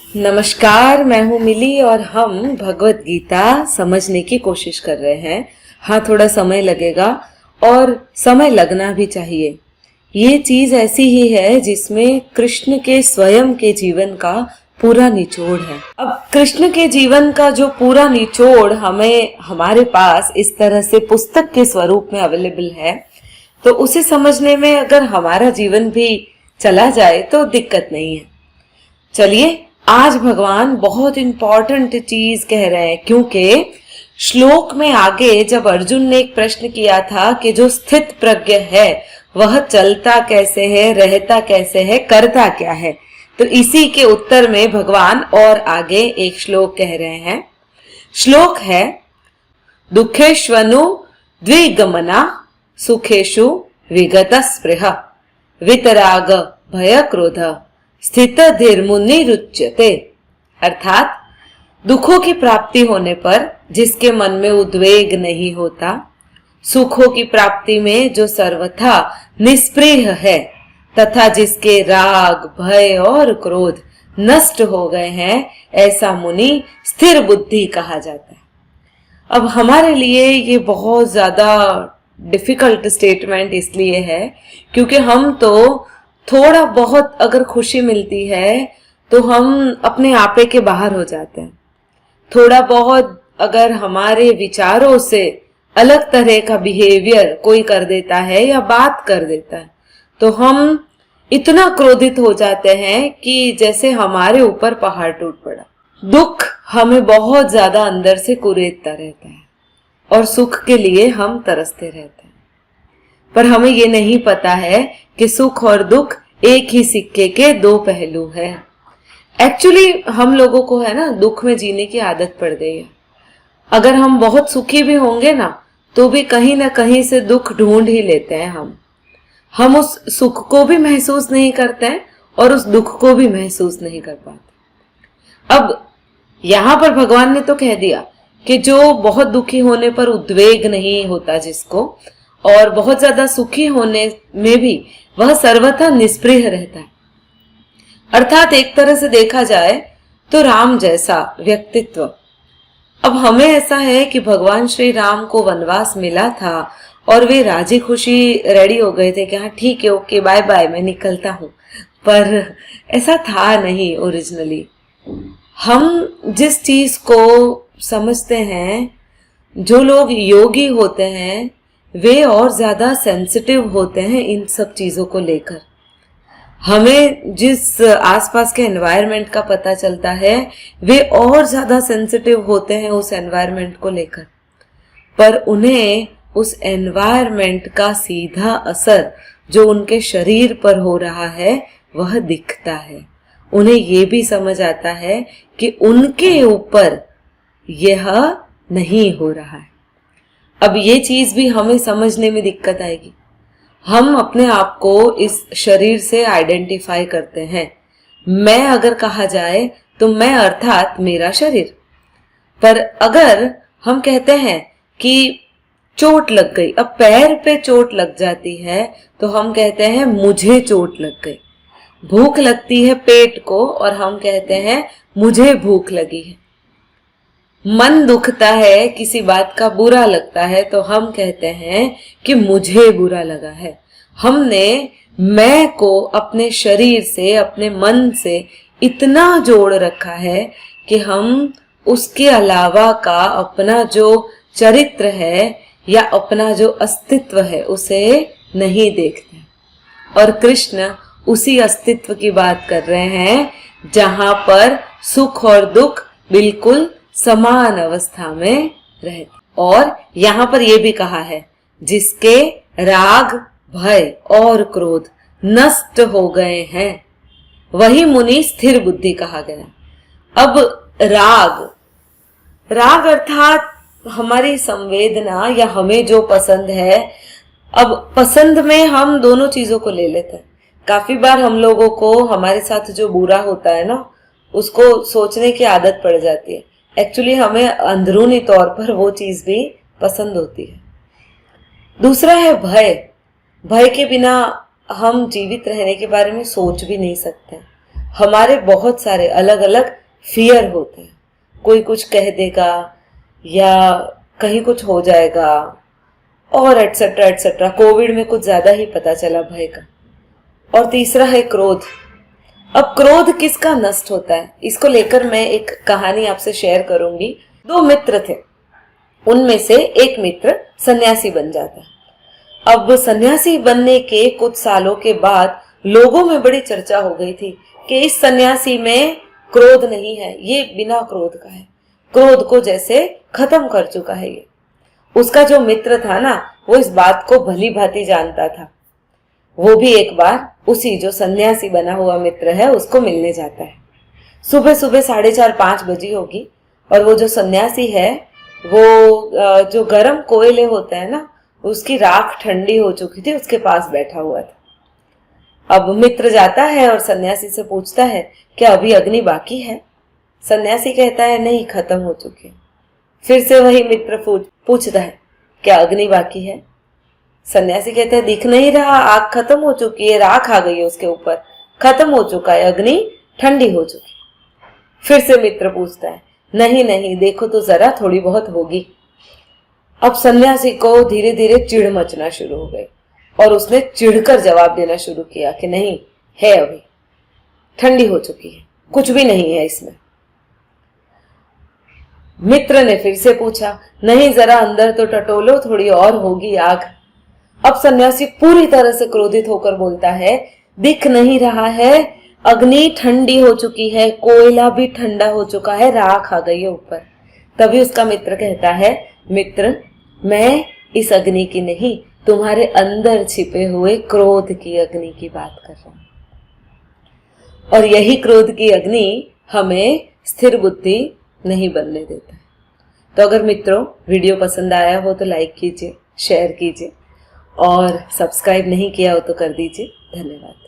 नमस्कार, मैं हूँ मिली और हम भगवत गीता समझने की कोशिश कर रहे हैं। हाँ, थोड़ा समय लगेगा और समय लगना भी चाहिए। ये चीज ऐसी ही है जिसमें कृष्ण के स्वयं के जीवन का पूरा निचोड़ है। अब कृष्ण के जीवन का जो पूरा निचोड़ हमें हमारे पास इस तरह से पुस्तक के स्वरूप में अवेलेबल है, तो उसे समझने में अगर हमारा जीवन भी चला जाए तो दिक्कत नहीं है। चलिए, आज भगवान बहुत इंपॉर्टेंट चीज कह रहे हैं, क्योंकि श्लोक में आगे जब अर्जुन ने एक प्रश्न किया था कि जो स्थित प्रज्ञ है वह चलता कैसे है, रहता कैसे है, करता क्या है, तो इसी के उत्तर में भगवान और आगे एक श्लोक कह रहे हैं। श्लोक है, दुखेष्वनु द्विगमना सुखेषु विगत स्पृह वितराग भय क्रोध स्थित धीर्मुनिरुच्यते। अर्थात दुखों की प्राप्ति होने पर जिसके मन में उद्वेग नहीं होता, सुखों की प्राप्ति में जो सर्वथा निस्पृह है तथा जिसके राग भय और क्रोध नष्ट हो गए हैं, ऐसा मुनि स्थिर बुद्धि कहा जाता है। अब हमारे लिए ये बहुत ज्यादा डिफिकल्ट स्टेटमेंट इसलिए है क्योंकि हम तो थोड़ा बहुत अगर खुशी मिलती है तो हम अपने आपे के बाहर हो जाते हैं। थोड़ा बहुत अगर हमारे विचारों से अलग तरह का बिहेवियर कोई कर देता है या बात कर देता है तो हम इतना क्रोधित हो जाते हैं कि जैसे हमारे ऊपर पहाड़ टूट पड़ा। दुख हमें बहुत ज्यादा अंदर से कुरेदता रहता है और सुख के लिए हम तरसते रहते हैं, पर हमें ये नहीं पता है कि सुख और दुख एक ही सिक्के के दो पहलू है। एक्चुअली हम लोगों को है ना, दुख में जीने की आदत पड़ गई है। अगर हम बहुत सुखी भी होंगे ना तो भी कहीं ना कहीं से दुख ढूंढ ही लेते हैं। हम उस सुख को भी महसूस नहीं करते हैं और उस दुख को भी महसूस नहीं कर पाते। अब यहां पर भगवान ने तो कह दिया कि जो बहुत दुखी होने पर उद्वेग नहीं होता जिसको, और बहुत ज्यादा सुखी होने में भी वह सर्वथा निस्पृह रहता है। अर्थात एक तरह से देखा जाए तो राम जैसा व्यक्तित्व। अब हमें ऐसा है कि भगवान श्री राम को वनवास मिला था और वे राजी खुशी रेडी हो गए थे कि हाँ ठीक है, ओके, बाय बाय, मैं निकलता हूं, पर ऐसा था नहीं ओरिजिनली। हम जिस चीज को समझते हैं, जो लोग योगी होते हैं वे और ज्यादा सेंसिटिव होते हैं इन सब चीजों को लेकर। हमें जिस आसपास के एनवायरनमेंट का पता चलता है वे और ज्यादा सेंसिटिव होते हैं उस एनवायरनमेंट को लेकर, पर उन्हें उस एनवायरनमेंट का सीधा असर जो उनके शरीर पर हो रहा है वह दिखता है। उन्हें ये भी समझ आता है कि उनके ऊपर यह नहीं हो रहा है। अब ये चीज भी हमें समझने में दिक्कत आएगी। हम अपने आप को इस शरीर से आइडेंटिफाई करते हैं। मैं अगर कहा जाए तो मैं अर्थात मेरा शरीर। पर अगर हम कहते हैं कि चोट लग गई, अब पैर पे चोट लग जाती है तो हम कहते हैं मुझे चोट लग गई। भूख लगती है पेट को और हम कहते हैं मुझे भूख लगी है। मन दुखता है, किसी बात का बुरा लगता है तो हम कहते हैं कि मुझे बुरा लगा है। हमने मैं को अपने शरीर से, अपने मन से इतना जोड़ रखा है कि हम उसके अलावा का अपना जो चरित्र है या अपना जो अस्तित्व है उसे नहीं देखते। और कृष्ण उसी अस्तित्व की बात कर रहे हैं जहां पर सुख और दुख बिल्कुल समान अवस्था में रहते। और यहां पर यह भी कहा है जिसके राग भय और क्रोध नष्ट हो गए हैं वही मुनि स्थिर बुद्धि कहा गया। अब राग अर्थात हमारी संवेदना या हमें जो पसंद है। अब पसंद में हम दोनों चीजों को ले लेते हैं। काफी बार हम लोगों को हमारे साथ जो बुरा होता है ना उसको सोचने की आदत पड़ जाती है। एक्चुअली हमें अंदरूनी तौर पर वो चीज भी पसंद होती है। दूसरा है भय। भय के बिना हम जीवित रहने के बारे में सोच भी नहीं सकते। हमारे बहुत सारे अलग अलग फियर होते हैं, कोई कुछ कह देगा या कहीं कुछ हो जाएगा और एटसेट्रा एटसेट्रा। कोविड में कुछ ज्यादा ही पता चला भय का। और तीसरा है क्रोध। अब क्रोध किसका नष्ट होता है, इसको लेकर मैं एक कहानी आपसे शेयर करूंगी। दो मित्र थे, उनमें से एक मित्र सन्यासी बन जाता है। अब सन्यासी बनने के कुछ सालों के बाद लोगों में बड़ी चर्चा हो गई थी कि इस सन्यासी में क्रोध नहीं है, ये बिना क्रोध का है, क्रोध को जैसे खत्म कर चुका है ये। उसका जो मित्र था ना, वो इस बात को भली भांति जानता था। वो भी एक बार उसी जो सन्यासी बना हुआ मित्र है उसको मिलने जाता है। सुबह सुबह 4:30-5 बजी होगी और वो जो सन्यासी है वो जो गरम कोयले होते हैं ना, उसकी राख ठंडी हो चुकी थी, उसके पास बैठा हुआ था। अब मित्र जाता है और सन्यासी से पूछता है क्या अभी अग्नि बाकी है? सन्यासी कहता है नहीं, खत्म हो चुकी है। फिर से वही मित्र पूछता है क्या अग्नि बाकी है? सन्यासी कहता है दिख नहीं रहा, आग खत्म हो चुकी है, राख आ गई है उसके ऊपर, खत्म हो चुका है, अग्नि ठंडी हो चुकी। फिर से मित्र पूछता है नहीं नहीं, देखो तो जरा, थोड़ी बहुत होगी। अब सन्यासी को धीरे धीरे चिढ़ मचना शुरू हो गई और उसने चिढ़कर जवाब देना शुरू किया कि नहीं है, अभी ठंडी हो चुकी है, कुछ भी नहीं है इसमें। मित्र ने फिर से पूछा नहीं, जरा अंदर तो टटोलो, थोड़ी और होगी आग। अब सन्यासी पूरी तरह से क्रोधित होकर बोलता है दिख नहीं रहा है, अग्नि ठंडी हो चुकी है, कोयला भी ठंडा हो चुका है, राख आ गई है ऊपर। तभी उसका मित्र कहता है मित्र, मैं इस अग्नि की नहीं, तुम्हारे अंदर छिपे हुए क्रोध की अग्नि की बात कर रहा हूं। और यही क्रोध की अग्नि हमें स्थिर बुद्धि नहीं बनने देता है। तो अगर मित्रों वीडियो पसंद आया हो तो लाइक कीजिए, शेयर कीजिए और सब्सक्राइब नहीं किया हो तो कर दीजिए। धन्यवाद।